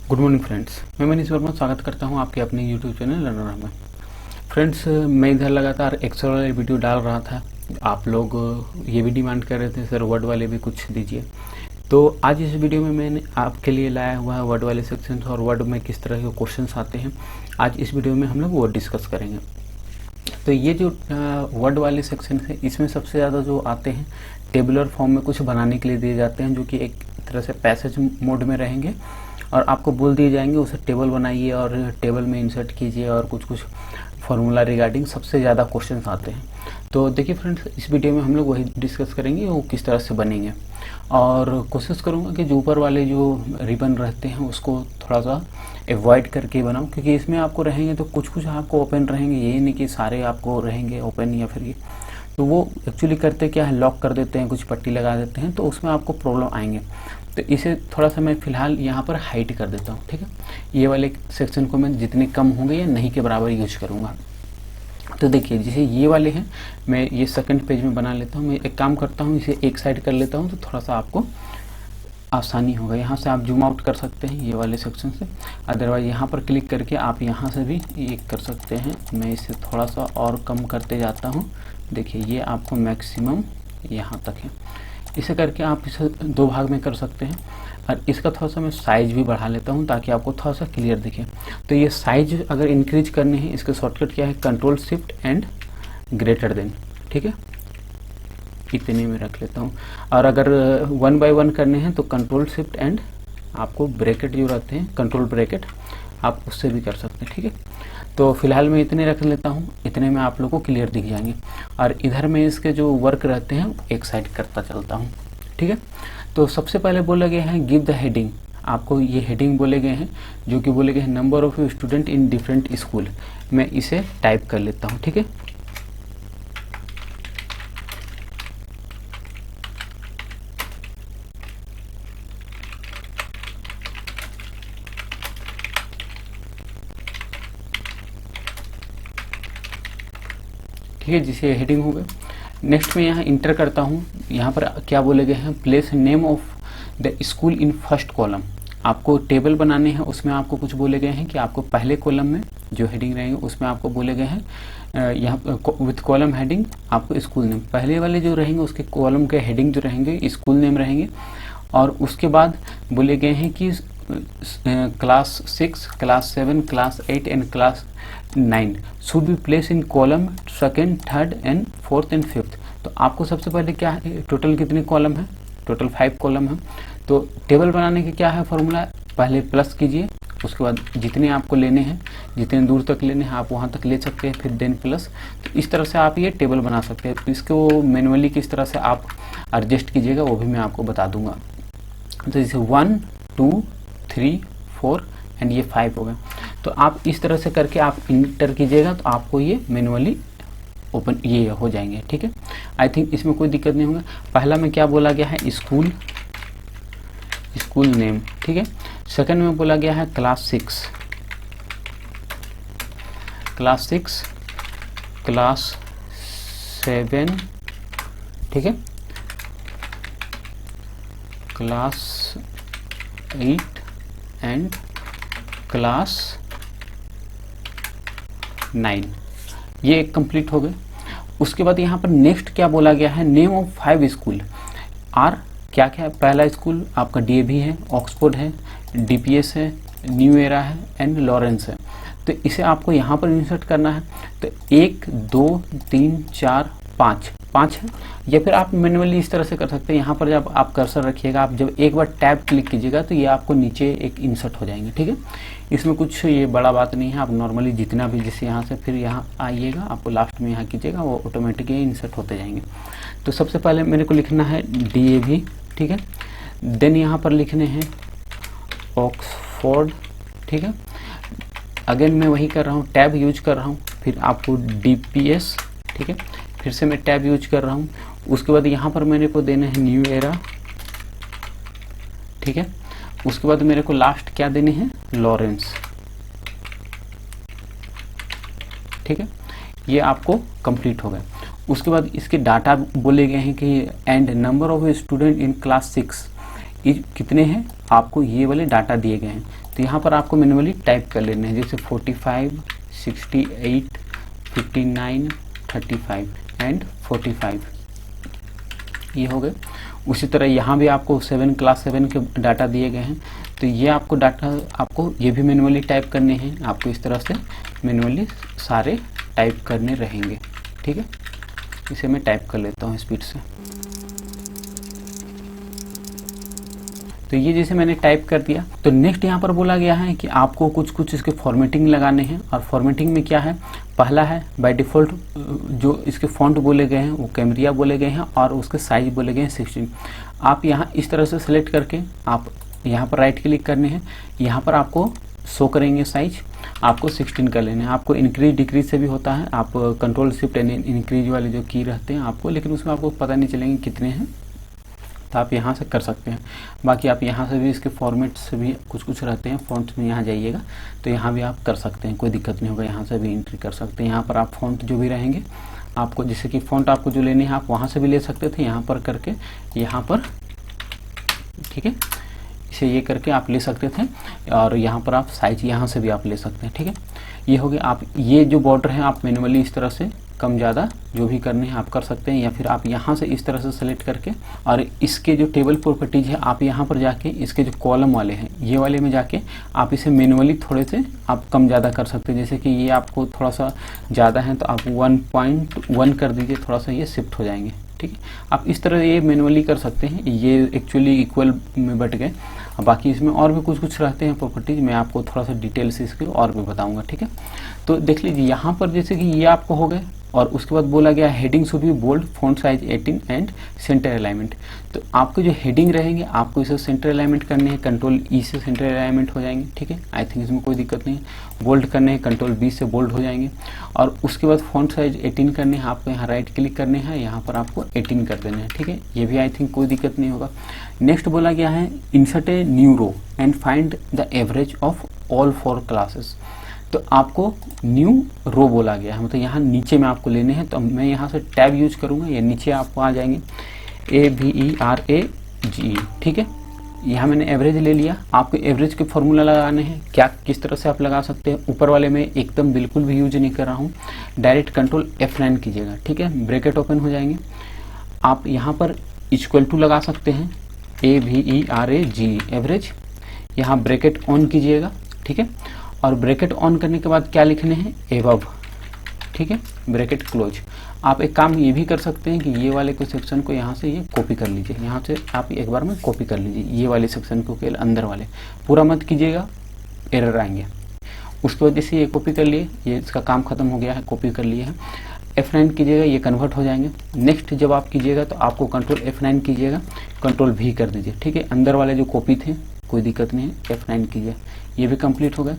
Good morning friends, मैं मनीष वर्मा स्वागत करता हूं आपके अपने यूट्यूब चैनल लर्नर में। फ्रेंड्स, मैं इधर लगातार एक्सेल वाले वीडियो डाल रहा था। आप लोग ये भी डिमांड कर रहे थे सर वर्ड वाले भी कुछ दीजिए, तो आज इस वीडियो में मैंने आपके लिए लाया हुआ है वर्ड वाले सेक्शन और वर्ड में किस तरह के क्वेश्चन आते हैं। आज इस वीडियो में हम लोग वो डिस्कस करेंगे। तो ये जो वर्ड वाले सेक्शन है, इसमें सबसे ज़्यादा जो आते हैं टेबुलर फॉर्म में कुछ बनाने के लिए दिए जाते हैं, जो कि एक तरह से पैसेज मोड में रहेंगे और आपको बोल दिए जाएंगे उसे टेबल बनाइए और टेबल में इंसर्ट कीजिए और कुछ कुछ फार्मूला रिगार्डिंग सबसे ज़्यादा क्वेश्चंस आते हैं। तो देखिए फ्रेंड्स, इस वीडियो में हम लोग वही डिस्कस करेंगे वो किस तरह से बनेंगे, और कोशिश करूँगा कि जो ऊपर वाले जो रिबन रहते हैं उसको थोड़ा सा अवॉइड करके बनाऊँ, क्योंकि इसमें आपको रहेंगे तो कुछ कुछ आपको ओपन रहेंगे, ये नहीं कि सारे आपको रहेंगे ओपन या फिर ये। तो वो एक्चुअली करते क्या है, लॉक कर देते हैं, कुछ पट्टी लगा देते हैं, तो उसमें आपको प्रॉब्लम आएंगे। तो इसे थोड़ा सा मैं फिलहाल यहाँ पर हाइड कर देता हूँ, ठीक है। ये वाले सेक्शन को मैं जितने कम होंगे या नहीं के बराबर यूज करूँगा। तो देखिए, जैसे ये वाले हैं, मैं ये सेकंड पेज में बना लेता हूँ। मैं एक काम करता हूँ, इसे एक साइड कर लेता हूँ तो थोड़ा सा आपको आसानी होगा। यहाँ से आप जूम आउट कर सकते हैं ये वाले सेक्शन से, अदरवाइज यहाँ पर क्लिक करके आप यहाँ से भी ये कर सकते हैं। मैं इसे थोड़ा सा और कम करते जाता हूँ। देखिए, ये आपको मैक्सिमम यहाँ तक है। इसे करके आप इसे दो भाग में कर सकते हैं, और इसका थोड़ा सा मैं साइज भी बढ़ा लेता हूँ ताकि आपको थोड़ा सा क्लियर दिखे। तो ये साइज अगर इंक्रीज करने हैं, इसका शॉर्टकट क्या है, control shift and greater than, ठीक है। इतने में रख लेता हूँ। और अगर 1 बाय 1 करने हैं तो कंट्रोल शिफ्ट एंड आपको ब्रैकेट जो रहते हैं, कंट्रोल ब्रैकेट, आप उससे भी कर सकते हैं, ठीक है। तो फिलहाल मैं इतने रख लेता हूँ, इतने में आप लोगों को क्लियर दिख जाएंगे। और इधर में इसके जो वर्क रहते हैं एक साइड करता चलता हूँ, ठीक है। तो सबसे पहले बोला गया है गिव द हेडिंग। आपको ये हेडिंग बोले गए हैं, जो कि बोले गए हैं number of student in different school. मैं इसे टाइप कर लेता हूँ, ठीक है। ठीक है, जिसे हेडिंग हो गए। नेक्स्ट में यहाँ इंटर करता हूँ। यहाँ पर क्या बोले गए हैं, place name of the school in first column. आपको टेबल बनाने हैं, उसमें आपको कुछ बोले गए हैं कि आपको पहले कॉलम में जो हेडिंग रहेंगे उसमें आपको बोले गए हैं यहाँ विथ कॉलम हेडिंग आपको स्कूल नेम, पहले वाले जो रहेंगे उसके कॉलम के हेडिंग जो रहेंगे स्कूल नेम रहेंगे। और उसके बाद बोले गए हैं कि class 6, class 7, class 8 and class 9 should be place in column 2nd, 3rd and 4th and 5th। तो आपको सबसे पहले क्या है, टोटल कितने कॉलम है, टोटल 5 कॉलम है। तो टेबल बनाने के क्या है फॉर्मूला, पहले प्लस कीजिए, उसके बाद जितने आपको लेने हैं, जितने दूर तक लेने हैं आप वहाँ तक ले सकते हैं, फिर देन प्लस। तो इस तरह से आप ये टेबल बना सकते हैं। इसको मैनुअली किस तरह से आप एडजस्ट कीजिएगा वो भी मैं आपको बता दूंगा। तो जैसे 1, 2, 3, 4 एंड ये 5 हो गए। तो आप इस तरह से करके आप इंटर कीजिएगा तो आपको ये मैनुअली ओपन ये हो जाएंगे, ठीक है। आई थिंक इसमें कोई दिक्कत नहीं होगा। पहला में क्या बोला गया है, स्कूल, स्कूल नेम, ठीक है। सेकंड में बोला गया है क्लास 6, क्लास 6, क्लास 7, ठीक है, क्लास 8 एंड क्लास 9। ये एक कंप्लीट हो गए। उसके बाद यहाँ पर नेक्स्ट क्या बोला गया है, नेम ऑफ 5 स्कूल आर, क्या क्या है, पहला स्कूल आपका डीएवी है, ऑक्सफोर्ड है, डीपीएस है, न्यू एरा है एंड लॉरेंस है। तो इसे आपको यहाँ पर इंसर्ट करना है। तो 1, 2, 3, 4, 5 है, या फिर आप मैनुअली इस तरह से कर सकते हैं। यहाँ पर जब आप कर्सर रखिएगा, आप जब एक बार टैब क्लिक कीजिएगा तो ये आपको नीचे एक इंसर्ट हो जाएंगे, ठीक है। इसमें कुछ ये बड़ा बात नहीं है, आप नॉर्मली जितना भी, जैसे यहाँ से फिर यहाँ आइएगा, आपको लास्ट में यहाँ कीजिएगा, वो ऑटोमेटिकली इंसर्ट होते जाएंगे। तो सबसे पहले मेरे को लिखना है DAV, ठीक है। देन यहाँ पर लिखने हैं ऑक्सफोर्ड, ठीक है। अगेन मैं वही कर रहा हूँ, टैब यूज कर रहा हूँ। फिर आपको DPS, ठीक है, फिर से मैं टैब यूज कर रहा हूँ। उसके बाद यहाँ पर मेरे को देना है न्यू एरा, ठीक है। उसके बाद मेरे को लास्ट क्या देने हैं, लॉरेंस, ठीक है। ये आपको कंप्लीट हो गया। उसके बाद इसके डाटा बोले गए हैं कि and number of student in class 6 कितने हैं, आपको ये वाले डाटा दिए गए हैं। तो यहाँ पर आपको मैनुअली टाइप कर लेने हैं, जैसे 45, 68, 59, 35 एंड 45 ये हो गए। उसी तरह यहाँ भी आपको क्लास 7 के डाटा दिए गए हैं, तो ये आपको डाटा आपको ये भी मैनुअली टाइप करने हैं। आपको इस तरह से मैनुअली सारे टाइप करने रहेंगे, ठीक है। इसे मैं टाइप कर लेता हूँ स्पीड से। तो ये जैसे मैंने टाइप कर दिया, तो नेक्स्ट यहाँ पर बोला गया है कि आपको कुछ इसके फॉर्मेटिंग लगाने हैं। और फॉर्मेटिंग में क्या है, पहला है बाय डिफ़ॉल्ट जो इसके फॉन्ट बोले गए हैं वो कैमरिया बोले गए हैं और उसके साइज बोले गए हैं 16। आप यहाँ इस तरह से सेलेक्ट करके आप यहाँ पर राइट क्लिक करने हैं, यहाँ पर आपको शो करेंगे साइज, आपको 16 कर लेने हैं। आपको इंक्रीज डिक्रीज से भी होता है, आप कंट्रोल शिफ्ट इंक्रीज वाले जो की रहते हैं आपको, लेकिन उसमें आपको पता नहीं चलेंगे कितने हैं, तो आप यहाँ से कर सकते हैं। बाकी आप यहाँ से भी इसके फॉर्मेट से भी कुछ रहते हैं, फॉन्ट्स में यहाँ जाइएगा तो यहाँ भी आप कर सकते हैं, कोई दिक्कत नहीं होगा, यहाँ से भी एंट्री कर सकते हैं। यहाँ पर आप फॉन्ट जो भी रहेंगे आपको, जैसे कि फॉन्ट आपको जो लेने हैं आप वहाँ से भी ले सकते थे, यहाँ पर करके यहाँ पर, ठीक है, इसे ये करके आप ले सकते थे। और यहाँ पर आप साइज यहाँ से भी आप ले सकते हैं, ठीक है। ये हो गया। आप ये जो बॉर्डर है आप मैनुअली इस तरह से कम ज़्यादा जो भी करने हैं आप कर सकते हैं, या फिर आप यहाँ से इस तरह से सेलेक्ट करके और इसके जो टेबल प्रॉपर्टीज है आप यहाँ पर जाके इसके जो कॉलम वाले हैं ये वाले में जाके आप इसे मैनुअली थोड़े से आप कम ज़्यादा कर सकते हैं। जैसे कि ये आपको थोड़ा सा ज़्यादा है तो आप 1.1 कर दीजिए, थोड़ा सा ये शिफ्ट हो जाएंगे, ठीक है। आप इस तरह ये मैनुअली कर सकते हैं। ये एक्चुअली इक्वल में बट गए। बाकी इसमें और भी कुछ रहते हैं प्रॉपर्टीज, मैं आपको थोड़ा सा डिटेल से इसके और भी बताऊंगा, ठीक है। तो देख लीजिए यहाँ पर जैसे कि ये आपको हो गए, और उसके बाद बोला गया heading should be bold, font size 18 and centre alignment. तो आपको जो हेडिंग रहेंगे आपको इसे सेंटर अलाइनमेंट करने हैं, कंट्रोल ई से सेंटर अलाइनमेंट हो जाएंगे, ठीक है। आई थिंक इसमें कोई दिक्कत नहीं है। बोल्ड करने हैं, कंट्रोल बी से बोल्ड हो जाएंगे। और उसके बाद फॉन्ट साइज 18 करने हैं, आपको यहाँ राइट क्लिक करने हैं, यहाँ पर आपको 18 कर देना है, ठीक है। ये भी आई थिंक कोई दिक्कत नहीं होगा। नेक्स्ट बोला गया है insert a new row and find the average of all 4 classes. तो आपको न्यू रो बोला गया है, मतलब यहाँ नीचे में आपको लेने हैं। तो मैं यहाँ से टैब यूज करूँगा, ये नीचे आपको आ जाएंगे AVERAGE, ठीक है। यहाँ मैंने एवरेज ले लिया। आपको एवरेज के फॉर्मूला लगाने हैं, क्या किस तरह से आप लगा सकते हैं। ऊपर वाले में एकदम बिल्कुल भी यूज नहीं कर रहा हूँ, डायरेक्ट कंट्रोल F9 कीजिएगा, ठीक है। ब्रैकेट ओपन हो जाएंगे। आप यहाँ पर इक्वल टू लगा सकते हैं AVERAGE एवरेज, यहाँ ब्रैकेट ऑन कीजिएगा, ठीक है। और ब्रैकेट ऑन करने के बाद क्या लिखने हैं, एबव, ठीक है, ब्रैकेट क्लोज। आप एक काम ये भी कर सकते हैं कि ये वाले को सेक्शन को यहाँ से ये कॉपी कर लीजिए, यहाँ से आप एक बार में कॉपी कर लीजिए ये वाले सेक्शन को, केवल अंदर वाले, पूरा मत कीजिएगा, एरर आएंगे। उसकी वजह से ये कॉपी कर लिए, ये इसका काम खत्म हो गया है, कॉपी कर लिए है। F9 कीजिएगा, ये कन्वर्ट हो जाएंगे। नेक्स्ट जब आप कीजिएगा तो आपको कंट्रोल F9 कीजिएगा, कंट्रोल V कर दीजिए, ठीक है। अंदर वाले जो कॉपी थे कोई दिक्कत नहीं है, F9 कीजिए, ये भी कंप्लीट हो गया।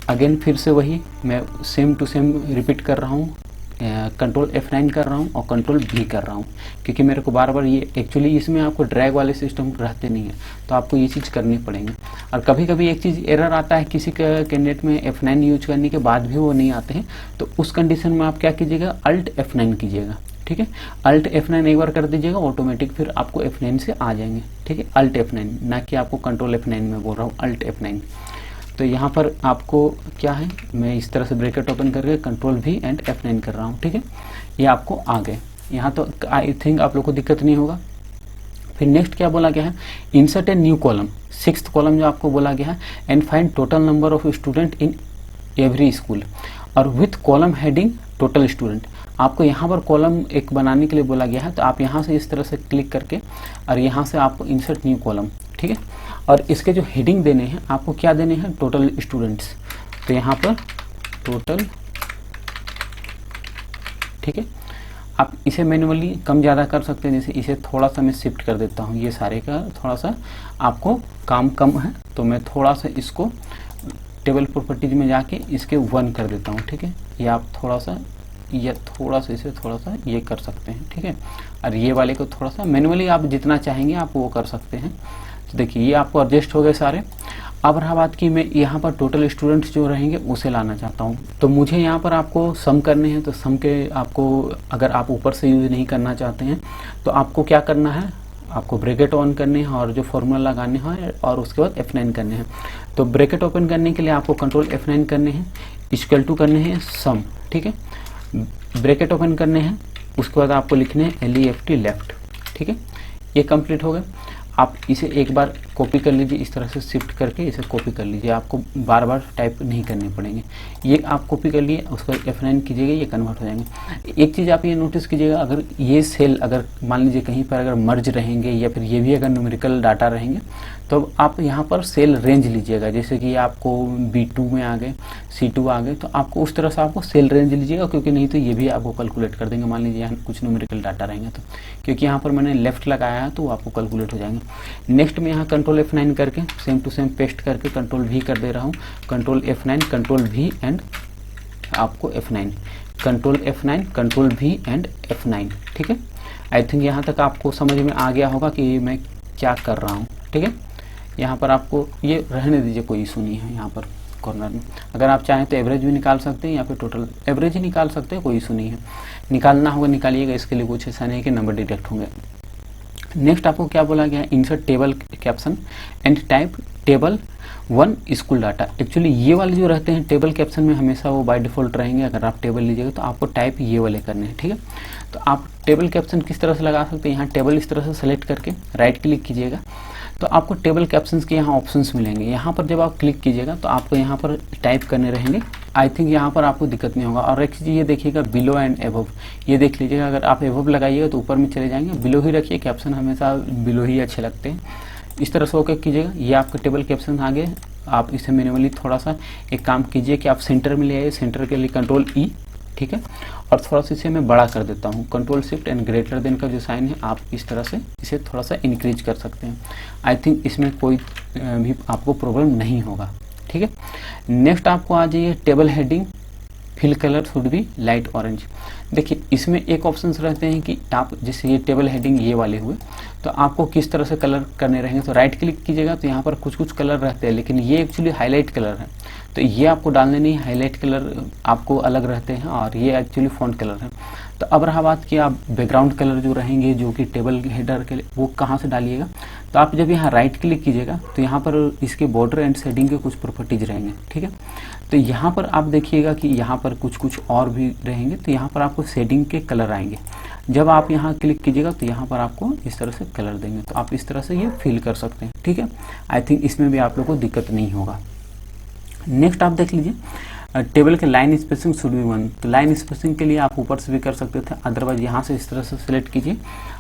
अगेन फिर से वही मैं सेम टू सेम रिपीट कर रहा हूँ, कंट्रोल F9 कर रहा हूँ और कंट्रोल V कर रहा हूँ, क्योंकि मेरे को बार बार ये एक्चुअली इसमें आपको ड्रैग वाले सिस्टम रहते नहीं है, तो आपको ये चीज़ करनी पड़ेंगे। और कभी कभी एक चीज़ एरर आता है किसी का कैंडिडेट में F9 यूज करने के बाद भी वो नहीं आते हैं, तो उस कंडीशन में आप क्या कीजिएगा, Alt F9 कीजिएगा, ठीक है। Alt F9 एक बार कर दीजिएगा, ऑटोमेटिक फिर आपको F9 से आ जाएंगे, ठीक है। Alt F9, ना कि आपको कंट्रोल F9 में बोल रहा हूँ, Alt F9। तो यहाँ पर आपको क्या है, मैं इस तरह से ब्रैकेट ओपन करके कंट्रोल V एंड F9 कर रहा हूँ, ठीक है। ये आपको आ गए, यहाँ तो आई थिंक आप लोग को दिक्कत नहीं होगा। फिर नेक्स्ट क्या बोला गया है, insert a new column, 6th column जो आपको बोला गया है, and find total number of student in every school और with column heading total student. आपको यहाँ पर कॉलम एक बनाने के लिए बोला गया है, तो आप यहाँ से इस तरह से क्लिक करके और यहाँ से आपको इंसर्ट न्यू कॉलम, ठीक है। और इसके जो हेडिंग देने हैं आपको क्या देने हैं, टोटल स्टूडेंट्स, तो यहाँ पर टोटल, ठीक है। आप इसे मैनुअली कम ज़्यादा कर सकते हैं, जैसे इसे थोड़ा सा मैं शिफ्ट कर देता हूँ, ये सारे का थोड़ा सा आपको काम कम है, तो मैं थोड़ा सा इसको टेबल प्रॉपर्टीज में जाके इसके 1 कर देता हूँ, ठीक है। ये आप थोड़ा सा या थोड़ा सा इसे थोड़ा सा ये कर सकते हैं, ठीक है। और ये वाले को थोड़ा सा मैनुअली आप जितना चाहेंगे आप वो कर सकते हैं। तो देखिए ये आपको एडजस्ट हो गए सारे। अब रहा बात की मैं यहाँ पर टोटल स्टूडेंट्स जो रहेंगे उसे लाना चाहता हूँ, तो मुझे यहाँ पर आपको सम करने हैं। तो सम के आपको अगर आप ऊपर से यूज नहीं करना चाहते हैं तो आपको क्या करना है, आपको ब्रैकेट ऑन करने हैं और जो फॉर्मूला लगाने हैं और उसके बाद F9 करने हैं। तो ब्रैकेट ओपन करने के लिए आपको कंट्रोल F9 करने हैं, इक्वल टू करने हैं सम, ठीक है। ब्रैकेट ओपन करने हैं, उसके बाद आपको लिखने हैं LEFT लेफ्ट, ठीक है। ये कंप्लीट हो गया। आप इसे एक बार कॉपी कर लीजिए, इस तरह से शिफ्ट करके इसे कॉपी कर लीजिए, आपको बार बार टाइप नहीं करने पड़ेंगे। ये आप कॉपी कर लिए, उसको F9 कीजिएगा, ये कन्वर्ट हो जाएंगे। एक चीज़ आप ये नोटिस कीजिएगा, अगर ये सेल अगर मान लीजिए कहीं पर अगर मर्ज रहेंगे या फिर ये भी अगर न्यूमेरिकल डाटा रहेंगे, तो आप यहाँ पर सेल रेंज लीजिएगा। जैसे कि आपको B2 में आ गए, C2 आ गए, तो आपको उस तरह से आपको सेल रेंज लीजिएगा, क्योंकि नहीं तो ये भी आपको कैलकुलेट कर देंगे। मान लीजिए यहाँ कुछ न्यूमेरिकल डाटा रहेंगे तो, क्योंकि यहाँ पर मैंने लेफ्ट लगाया है तो वो आपको कैलकुलेट हो जाएंगे। नेक्स्ट में यहाँ कंट्रोल F9 करके सेम टू सेम पेस्ट करके कंट्रोल V कर दे रहा हूँ। Control F9, control V and आपको F9, control F9, control V and F9, ठीक है। आई थिंक यहाँ तक आपको समझ में आ गया होगा कि मैं क्या कर रहा हूँ, ठीक है। यहाँ पर आपको ये रहने दीजिए, कोई इशू नहीं है। यहाँ पर कॉर्नर में अगर आप चाहें तो एवरेज भी निकाल सकते हैं या फिर टोटल एवरेज ही निकाल सकते हैं, कोई इशू नहीं है। निकालना होगा निकालिएगा, इसके लिए कुछ ऐसा नहीं कि नंबर डिटेक्ट होंगे। नेक्स्ट आपको क्या बोला गया है, insert table caption and type table 1 school data. Actually ये वाले जो रहते हैं टेबल कैप्शन में हमेशा वो बाय डिफॉल्ट रहेंगे। अगर आप टेबल लीजिएगा तो आपको टाइप ये वाले करने हैं, ठीक है। तो आप टेबल कैप्शन किस तरह से लगा सकते हैं, यहाँ टेबल इस तरह से सेलेक्ट करके राइट क्लिक कीजिएगा तो आपको टेबल कैप्शंस के यहाँ ऑप्शंस मिलेंगे। यहाँ पर जब आप क्लिक कीजिएगा तो आपको यहाँ पर टाइप करने रहेंगे। आई थिंक यहाँ पर आपको दिक्कत नहीं होगा। और एक चीज़ ये देखिएगा, बिलो एंड एबव, ये देख लीजिएगा। अगर आप एबव लगाइएगा तो ऊपर में चले जाएंगे, बिलो ही रखिए, कैप्शन हमेशा बिलो ही अच्छे लगते हैं। इस तरह से ओके कीजिएगा। ये आपके टेबल कैप्शन आ गए। आप इसे मैन्युअली थोड़ा सा एक काम कीजिए कि आप सेंटर में ले आइए। सेंटर के लिए कंट्रोल E, ठीक है। और थोड़ा सा इसे मैं बड़ा कर देता हूँ। Control shift and greater than का जो साइन है, आप इस तरह से इसे थोड़ा सा इंक्रीज कर सकते हैं। आई थिंक इसमें कोई भी आपको प्रॉब्लम नहीं होगा, ठीक है। नेक्स्ट आपको आ जाइए table heading, fill colour should be light orange. देखिए इसमें एक ऑप्शन रहते हैं कि आप जैसे ये टेबल हेडिंग ये वाले हुए, तो आपको किस तरह से कलर करने रहेंगे। तो राइट क्लिक कीजिएगा तो यहाँ पर कुछ कुछ कलर रहते हैं, लेकिन ये एक्चुअली हाईलाइट कलर है, तो ये आपको डालने नहीं। हाईलाइट कलर आपको अलग रहते हैं और ये एक्चुअली फॉन्ट कलर है। तो अब रहा बात कि आप बैकग्राउंड कलर जो रहेंगे जो कि टेबल हेडर के लिए, वो कहाँ से डालिएगा। तो आप जब यहाँ राइट क्लिक कीजिएगा तो यहाँ पर इसके बॉर्डर एंड शेडिंग के कुछ प्रॉपर्टीज रहेंगे, ठीक है। तो यहाँ पर आप देखिएगा कि यहाँ पर कुछ कुछ और भी रहेंगे। तो यहाँ पर आपको शेडिंग के कलर आएंगे। जब आप यहाँ क्लिक कीजिएगा तो यहाँ पर आपको इस तरह से कलर देंगे, तो आप इस तरह से ये फिल कर सकते हैं, ठीक है। आई थिंक इसमें भी आप लोग को दिक्कत नहीं होगा। नेक्स्ट आप देख लीजिए टेबल के लाइन स्पेसिंग शुड बी 1। तो लाइन स्पेसिंग के लिए आप ऊपर से भी कर सकते थे, अदरवाइज यहाँ से इस तरह से सिलेक्ट कीजिए,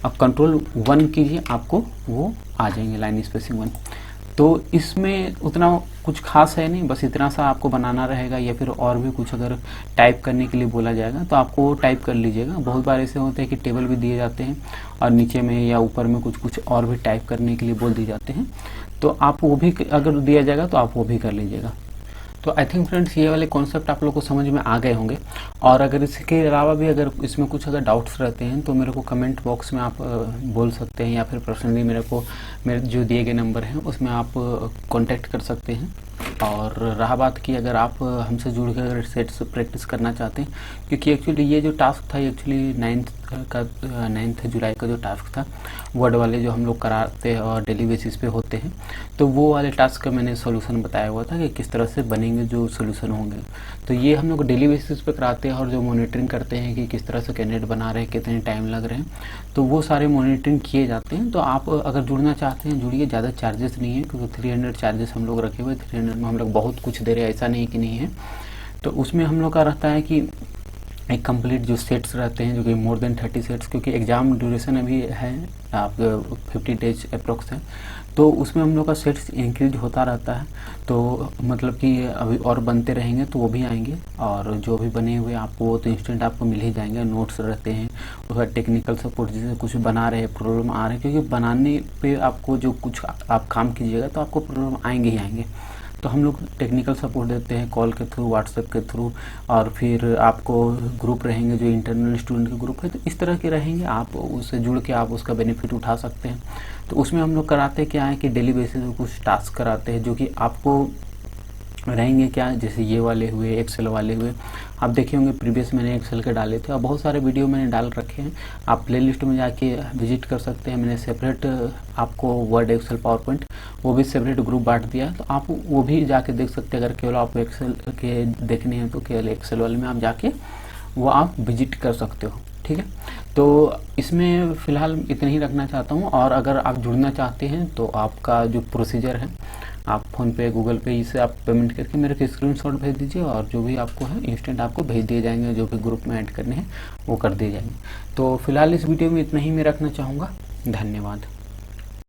अब कंट्रोल 1 कीजिए, आपको वो आ जाएंगे लाइन स्पेसिंग 1। तो इसमें उतना कुछ खास है नहीं, बस इतना सा आपको बनाना रहेगा। या फिर और भी कुछ अगर टाइप करने के लिए बोला जाएगा तो आपको टाइप कर लीजिएगा। बहुत बार ऐसे होते हैं कि टेबल भी दिए जाते हैं और नीचे में या ऊपर में कुछ कुछ और भी टाइप करने के लिए बोल दिए जाते हैं, तो आप वो भी अगर दिया जाएगा तो आप वो भी कर लीजिएगा। तो आई थिंक फ्रेंड्स ये वाले कॉन्सेप्ट आप लोग को समझ में आ गए होंगे। और अगर इसके अलावा भी अगर इसमें कुछ अगर डाउट्स रहते हैं तो मेरे को कमेंट बॉक्स में आप बोल सकते हैं, या फिर पर्सनली मेरे जो दिए गए नंबर हैं उसमें आप कांटेक्ट कर सकते हैं। और रहा बात कि अगर आप हमसे जुड़ कर अगर सेट्स प्रैक्टिस करना चाहते हैं, क्योंकि एक्चुअली ये जो टास्क था ये एक्चुअली 9 जुलाई का जो टास्क था, वर्ड वाले जो हम लोग कराते हैं और डेली बेसिस पे होते हैं, तो वो वाले टास्क का मैंने सॉल्यूशन बताया हुआ था कि किस तरह से बनेंगे जो सॉल्यूशन होंगे। तो ये हम लोग डेली बेसिस पे कराते हैं और जो मॉनिटरिंग करते हैं कि किस तरह से कैंडिडेट बना रहे हैं, कितने टाइम लग रहे हैं, तो वो सारे मॉनिटरिंग किए जाते हैं। तो आप अगर जुड़ना चाहते हैं जुड़िए, ज़्यादा चार्जेस नहीं है, क्योंकि 300 चार्जेस हम लोग रखे हुए। 300 में हम लोग बहुत कुछ दे रहे हैं, ऐसा नहीं कि नहीं है। तो उसमें हम लोग का रहता है कि एक कंप्लीट जो सेट्स रहते हैं, जो कि मोर देन 30 सेट्स, क्योंकि एग्ज़ाम ड्यूरेशन अभी है आप 50 डेज अप्रोक्स है, तो उसमें हम लोग का सेट्स इंक्रीज होता रहता है। तो मतलब कि अभी और बनते रहेंगे तो वो भी आएंगे, और जो भी बने हुए आपको तो इंस्टेंट आपको मिल ही जाएंगे। नोट्स रहते हैं, उसका टेक्निकल सपोर्ट, जैसे कुछ बना रहे हैं, प्रॉब्लम आ रहे हैं, क्योंकि बनाने पे आपको जो कुछ आप काम कीजिएगा तो आपको प्रॉब्लम आएंगे ही आएंगे। तो हम लोग टेक्निकल सपोर्ट देते हैं कॉल के थ्रू, व्हाट्सएप के थ्रू, और फिर आपको ग्रुप रहेंगे जो इंटरनल स्टूडेंट के ग्रुप है, तो इस तरह के रहेंगे। आप उससे जुड़ के आप उसका बेनिफिट उठा सकते हैं। तो उसमें हम लोग कराते क्या है कि डेली बेसिस पे कुछ टास्क कराते हैं जो कि आपको रहेंगे क्या, जैसे ये वाले हुए, एक्सेल वाले हुए। आप देखे होंगे प्रीवियस मैंने एक्सेल के डाले थे और बहुत सारे वीडियो मैंने डाल रखे हैं, आप प्लेलिस्ट में जाके विजिट कर सकते हैं। मैंने सेपरेट आपको वर्ड, एक्सेल, पावर पॉइंट वो भी सेपरेट ग्रुप बांट दिया, तो आप वो भी जाके देख सकते हैं। अगर केवल आपको एक्सेल के देखने हैं तो केवल एक्सेल वाले में आप जाके वो आप विजिट कर सकते हो, ठीक है। तो इसमें फ़िलहाल इतना ही रखना चाहता हूँ। और अगर आप जुड़ना चाहते हैं तो आपका जो प्रोसीजर है, आप फ़ोनपे, गूगल पे इससे आप पेमेंट करके मेरे को स्क्रीनशॉट भेज दीजिए और जो भी आपको है इंस्टेंट आपको भेज दिए जाएंगे, जो भी ग्रुप में ऐड करने हैं वो कर दिए जाएंगे। तो फिलहाल इस वीडियो में इतना ही मैं रखना चाहूँगा। धन्यवाद।